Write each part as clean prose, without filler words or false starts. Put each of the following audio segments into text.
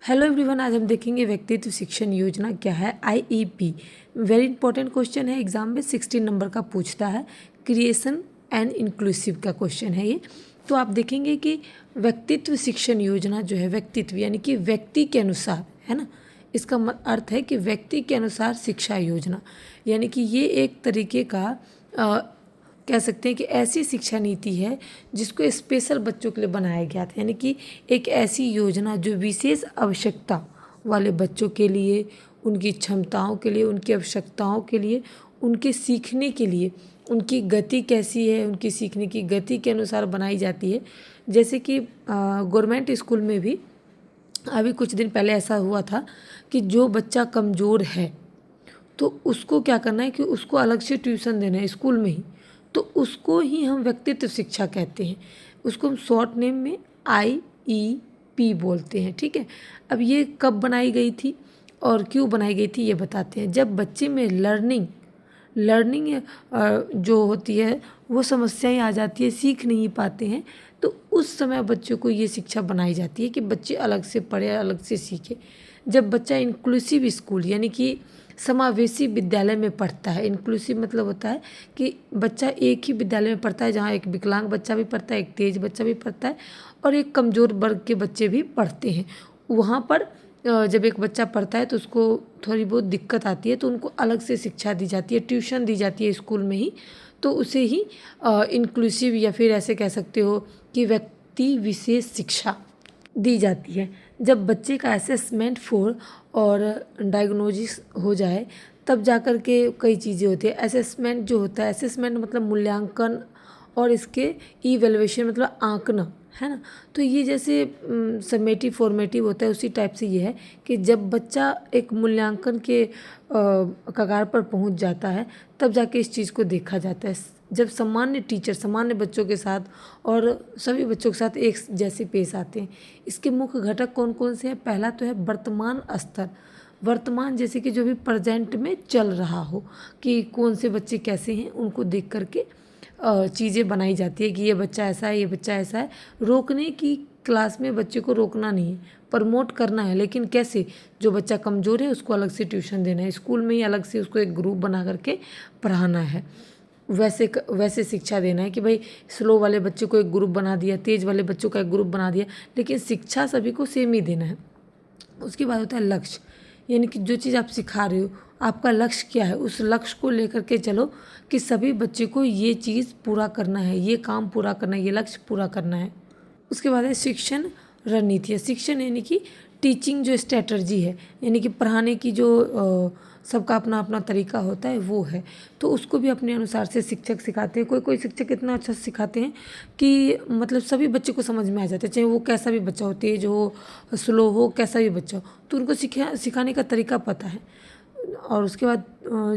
Hello everyone, आज हम देखेंगे व्यक्तित्व शिक्षण योजना क्या है। आईईपी वेरी इंपॉर्टेंट क्वेश्चन है, एग्जाम में 16 नंबर का पूछता है। क्रिएशन एंड इंक्लूसिव का क्वेश्चन है ये। तो आप देखेंगे कि व्यक्तित्व शिक्षण योजना जो है, व्यक्तित्व यानी कि व्यक्ति के अनुसार, है ना। इसका अर्थ है कि व्यक्ति के अनुसार शिक्षा योजना, यानी कि ये एक तरीके का कह सकते हैं कि ऐसी शिक्षा नीति है जिसको स्पेशल बच्चों के लिए बनाया गया था। यानी कि एक ऐसी योजना जो विशेष आवश्यकता वाले बच्चों के लिए, उनकी क्षमताओं के लिए, उनकी आवश्यकताओं के लिए, उनके सीखने के लिए, उनकी गति कैसी है, उनकी सीखने की गति के अनुसार बनाई जाती है। जैसे कि गवर्नमेंट स्कूल में भी अभी कुछ दिन पहले ऐसा हुआ था कि जो बच्चा कमज़ोर है तो उसको क्या करना है कि उसको अलग से ट्यूशन देना है स्कूल में ही। तो उसको ही हम व्यक्तित्व शिक्षा कहते हैं। उसको हम शॉर्ट नेम में आईईपी बोलते हैं, ठीक है। अब ये कब बनाई गई थी और क्यों बनाई गई थी ये बताते हैं। जब बच्चे में लर्निंग जो होती है वो समस्याएं आ जाती है, सीख नहीं पाते हैं, तो उस समय बच्चों को ये शिक्षा बनाई जाती है कि बच्चे अलग से पढ़े, अलग से सीखे। जब बच्चा इंक्लूसिव स्कूल यानी कि समावेशी विद्यालय में पढ़ता है, इंक्लूसिव मतलब होता है कि बच्चा एक ही विद्यालय में पढ़ता है जहाँ एक विकलांग बच्चा भी पढ़ता है, एक तेज बच्चा भी पढ़ता है और एक कमज़ोर वर्ग के बच्चे भी पढ़ते हैं। वहाँ पर जब एक बच्चा पढ़ता है तो उसको थोड़ी बहुत दिक्कत आती है तो उनको अलग से शिक्षा दी जाती है, ट्यूशन दी जाती है स्कूल में ही। तो उसे ही इंक्लूसिव या फिर ऐसे कह सकते हो कि व्यक्ति विशेष शिक्षा दी जाती है। जब बच्चे का असेसमेंट फोर और डायग्नोसिस हो जाए तब जाकर के कई चीज़ें होती है। असेसमेंट जो होता है, असेसमेंट मतलब मूल्यांकन और इसके इवैल्यूएशन मतलब आंकना, है ना। तो ये जैसे समेटिव फॉर्मेटिव होता है उसी टाइप से ये है कि जब बच्चा एक मूल्यांकन के कगार पर पहुंच जाता है तब जाके इस चीज़ को देखा जाता है। जब सामान्य टीचर सामान्य बच्चों के साथ और सभी बच्चों के साथ एक जैसे पेश आते हैं। इसके मुख्य घटक कौन कौन से हैं? पहला तो है वर्तमान स्तर, वर्तमान जैसे कि जो भी प्रेजेंट में चल रहा हो कि कौन से बच्चे कैसे हैं, उनको देख करके चीज़ें बनाई जाती है कि ये बच्चा ऐसा है, ये बच्चा ऐसा है। रोकने की क्लास में बच्चे को रोकना नहीं है, प्रमोट करना है, लेकिन कैसे? जो बच्चा कमज़ोर है उसको अलग से ट्यूशन देना है, स्कूल में ही अलग से उसको एक ग्रुप बना करके पढ़ाना है। वैसे शिक्षा देना है कि भाई स्लो वाले बच्चे को एक ग्रुप बना दिया, तेज़ वाले बच्चों का एक ग्रुप बना दिया, लेकिन शिक्षा सभी को सेम ही देना है। उसके बाद होता है लक्ष्य, यानी कि जो चीज़ आप सिखा रहे हो आपका लक्ष्य क्या है, उस लक्ष्य को लेकर के चलो कि सभी बच्चे को ये चीज़ पूरा करना है, ये काम पूरा करना है, ये लक्ष्य पूरा करना है। उसके बाद है शिक्षण रणनीति। शिक्षण यानी कि टीचिंग जो स्ट्रेटर्जी है, यानी कि पढ़ाने की जो सबका अपना अपना तरीका होता है वो है। तो उसको भी अपने अनुसार से शिक्षक सिखाते हैं। कोई कोई शिक्षक इतना अच्छा सिखाते हैं कि मतलब सभी बच्चे को समझ में आ जाता है, चाहे वो कैसा भी बच्चा हो, तेज हो, स्लो हो, कैसा भी बच्चा हो, तो उनको सिखाने का तरीका पता है। और उसके बाद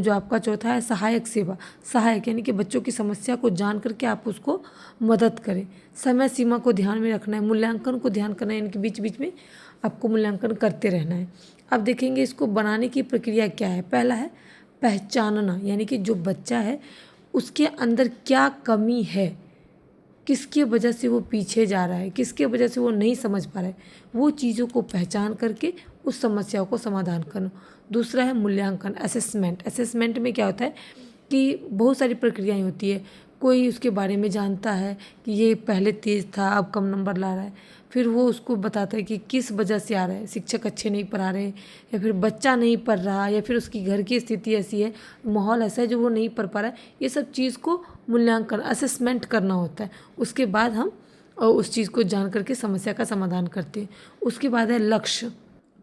जो आपका चौथा है सहायक सेवा। सहायक यानी कि बच्चों की समस्या को जान करके आप उसको मदद करें। समय सीमा को ध्यान में रखना है, मूल्यांकन को ध्यान करना है, यानी कि बीच बीच में आपको मूल्यांकन करते रहना है। अब देखेंगे इसको बनाने की प्रक्रिया क्या है। पहला है पहचानना, यानी कि जो बच्चा है उसके अंदर क्या कमी है, किसकी वजह से वो पीछे जा रहा है, किसके वजह से वो नहीं समझ पा रहा है, वो चीज़ों को पहचान करके उस समस्याओं को समाधान करना। दूसरा है मूल्यांकन, असेसमेंट। असेसमेंट में क्या होता है कि बहुत सारी प्रक्रियाएं होती है। कोई उसके बारे में जानता है कि ये पहले तेज़ था अब कम नंबर ला रहा है, फिर वो उसको बताता है कि किस वजह से आ रहा है, शिक्षक अच्छे नहीं पढ़ा रहे या फिर बच्चा नहीं पढ़ रहा या फिर उसकी घर की स्थिति ऐसी है, माहौल ऐसा है जो वो नहीं पढ़ पा रहा है। ये सब चीज़ को मूल्यांकन असेसमेंट करना होता है। उसके बाद हम उस चीज़ को जान करके समस्या का समाधान करते हैं। उसके बाद है लक्ष्य।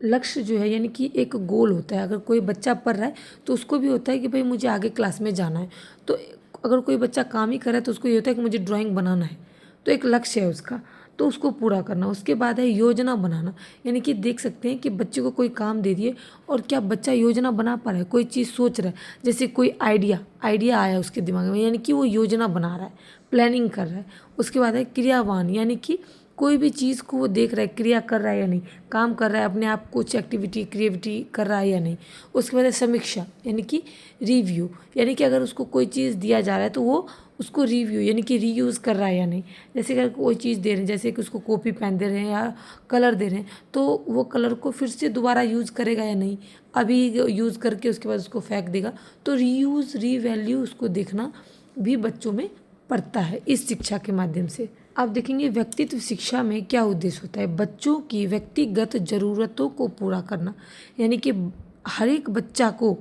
लक्ष्य जो है यानी कि एक गोल होता है। अगर कोई बच्चा पढ़ रहा है तो उसको भी होता है कि भाई मुझे आगे क्लास में जाना है। तो अगर कोई बच्चा काम ही कर रहा है तो उसको ये होता है कि मुझे ड्राइंग बनाना है, तो एक लक्ष्य है उसका, तो उसको पूरा करना। उसके बाद है योजना बनाना, यानी कि देख सकते हैं कि बच्चे को कोई काम दे दिए और क्या बच्चा योजना बना पा रहा है, कोई चीज़ सोच रहा है, जैसे कोई आइडिया आया उसके दिमाग में, यानी कि वो योजना बना रहा है, प्लानिंग कर रहा है। उसके बाद है क्रियावान, यानी कि कोई भी चीज़ को वो देख रहा है, क्रिया कर रहा है या नहीं, काम कर रहा है, अपने आप कुछ एक्टिविटी क्रिएटिविटी कर रहा है या नहीं। उसके बाद है समीक्षा यानी कि रिव्यू, यानी कि अगर उसको कोई चीज़ दिया जा रहा है तो वो उसको रिव्यू यानी कि रीयूज़ कर रहा है या नहीं। जैसे अगर कोई चीज़ दे रहे हैं, जैसे कि उसको कॉपी पेन दे रहे हैं या कलर दे रहे हैं, तो वो कलर को फिर से दोबारा यूज़ करेगा या नहीं, अभी यूज़ करके उसके बाद उसको फेंक देगा। तो रीयूज़ रीवैल्यू उसको देखना भी बच्चों में पड़ता है इस शिक्षा के माध्यम से। आप देखेंगे व्यक्तित्व शिक्षा में क्या उद्देश्य होता है, बच्चों की व्यक्तिगत ज़रूरतों को पूरा करना, यानी कि हर एक बच्चा को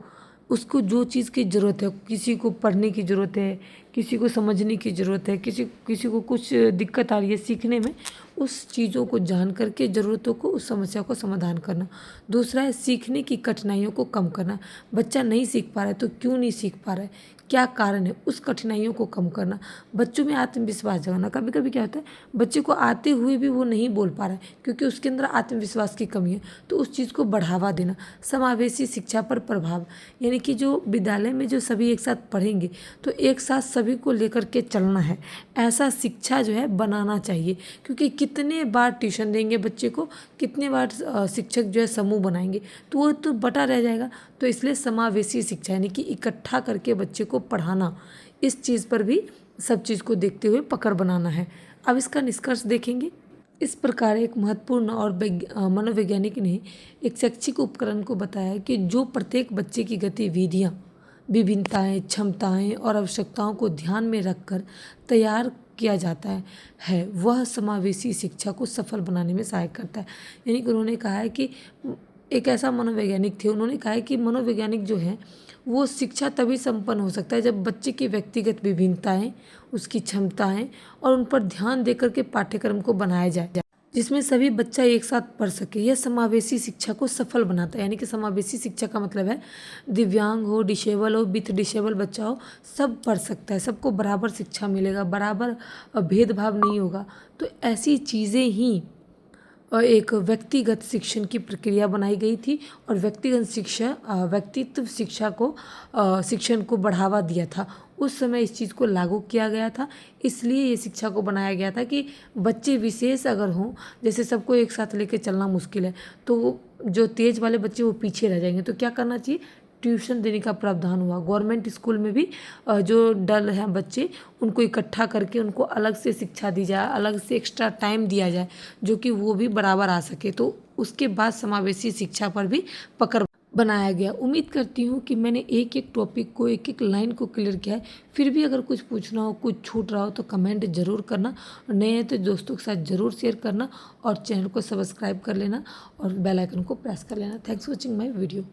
उसको जो चीज़ की ज़रूरत है, किसी को पढ़ने की ज़रूरत है, किसी को समझने की ज़रूरत है, किसी किसी को कुछ दिक्कत आ रही है सीखने में, उस चीज़ों को जान करके ज़रूरतों को, उस समस्या को समाधान करना। दूसरा है सीखने की कठिनाइयों को कम करना, बच्चा नहीं सीख पा रहा है तो क्यों नहीं सीख पा रहा है, क्या कारण है, उस कठिनाइयों को कम करना। बच्चों में आत्मविश्वास जगाना, कभी कभी क्या होता है बच्चे को आते हुए भी वो नहीं बोल पा रहा है क्योंकि उसके अंदर आत्मविश्वास की कमी है, तो उस चीज़ को बढ़ावा देना। समावेशी शिक्षा पर प्रभाव, यानी कि जो विद्यालय में जो सभी एक साथ पढ़ेंगे तो एक साथ सभी को लेकर के चलना है, ऐसा शिक्षा जो है बनाना चाहिए। क्योंकि कितने बार ट्यूशन देंगे बच्चे को, कितने बार शिक्षक जो है समूह बनाएंगे, तो वो तो बटा रह जाएगा। तो इसलिए समावेशी शिक्षा यानी कि इकट्ठा करके बच्चे को पढ़ाना, इस चीज़ पर भी सब चीज़ को देखते हुए पकड़ बनाना है। अब इसका निष्कर्ष देखेंगे। इस प्रकार एक महत्वपूर्ण और मनोवैज्ञानिक ने एक शैक्षिक उपकरण को बताया कि जो प्रत्येक बच्चे की गतिविधियाँ, विभिन्नताएं, क्षमताएं और आवश्यकताओं को ध्यान में रखकर तैयार किया जाता है वह समावेशी शिक्षा को सफल बनाने में सहायक करता है। यानी कि उन्होंने कहा है कि एक ऐसा मनोवैज्ञानिक थे, उन्होंने कहा है कि मनोवैज्ञानिक जो है वो शिक्षा तभी संपन्न हो सकता है जब बच्चे की व्यक्तिगत विभिन्नताएं, उसकी क्षमताएं और उन पर ध्यान देकर के पाठ्यक्रम को बनाया जाए जिसमें सभी बच्चा एक साथ पढ़ सके। यह समावेशी शिक्षा को सफल बनाता है। यानी कि समावेशी शिक्षा का मतलब है दिव्यांग हो, डिसेबल हो, विथ डिसेबल बच्चा हो, सब पढ़ सकता है, सबको बराबर शिक्षा मिलेगा, बराबर भेदभाव नहीं होगा। तो ऐसी चीज़ें ही एक व्यक्तिगत शिक्षण की प्रक्रिया बनाई गई थी और व्यक्तित्व शिक्षा को शिक्षण को बढ़ावा दिया था। उस समय इस चीज़ को लागू किया गया था, इसलिए ये शिक्षा को बनाया गया था कि बच्चे विशेष अगर हों, जैसे सबको एक साथ लेके चलना मुश्किल है, तो जो तेज़ वाले बच्चे वो पीछे रह जाएंगे। तो क्या करना चाहिए, ट्यूशन देने का प्रावधान हुआ। गवर्नमेंट स्कूल में भी जो डल हैं बच्चे, उनको इकट्ठा करके उनको अलग से शिक्षा दी जाए, अलग से एक्स्ट्रा टाइम दिया जाए, जो कि वो भी बराबर आ सके। तो उसके बाद समावेशी शिक्षा पर भी पकड़ बनाया गया। उम्मीद करती हूँ कि मैंने एक एक टॉपिक को, एक एक लाइन को क्लियर किया है। फिर भी अगर कुछ पूछना हो, कुछ छूट रहा हो तो कमेंट ज़रूर करना, नए हैं तो दोस्तों के साथ ज़रूर शेयर करना और चैनल को सब्सक्राइब कर लेना और बेल आइकन को प्रेस कर लेना। Thanks for watching my video.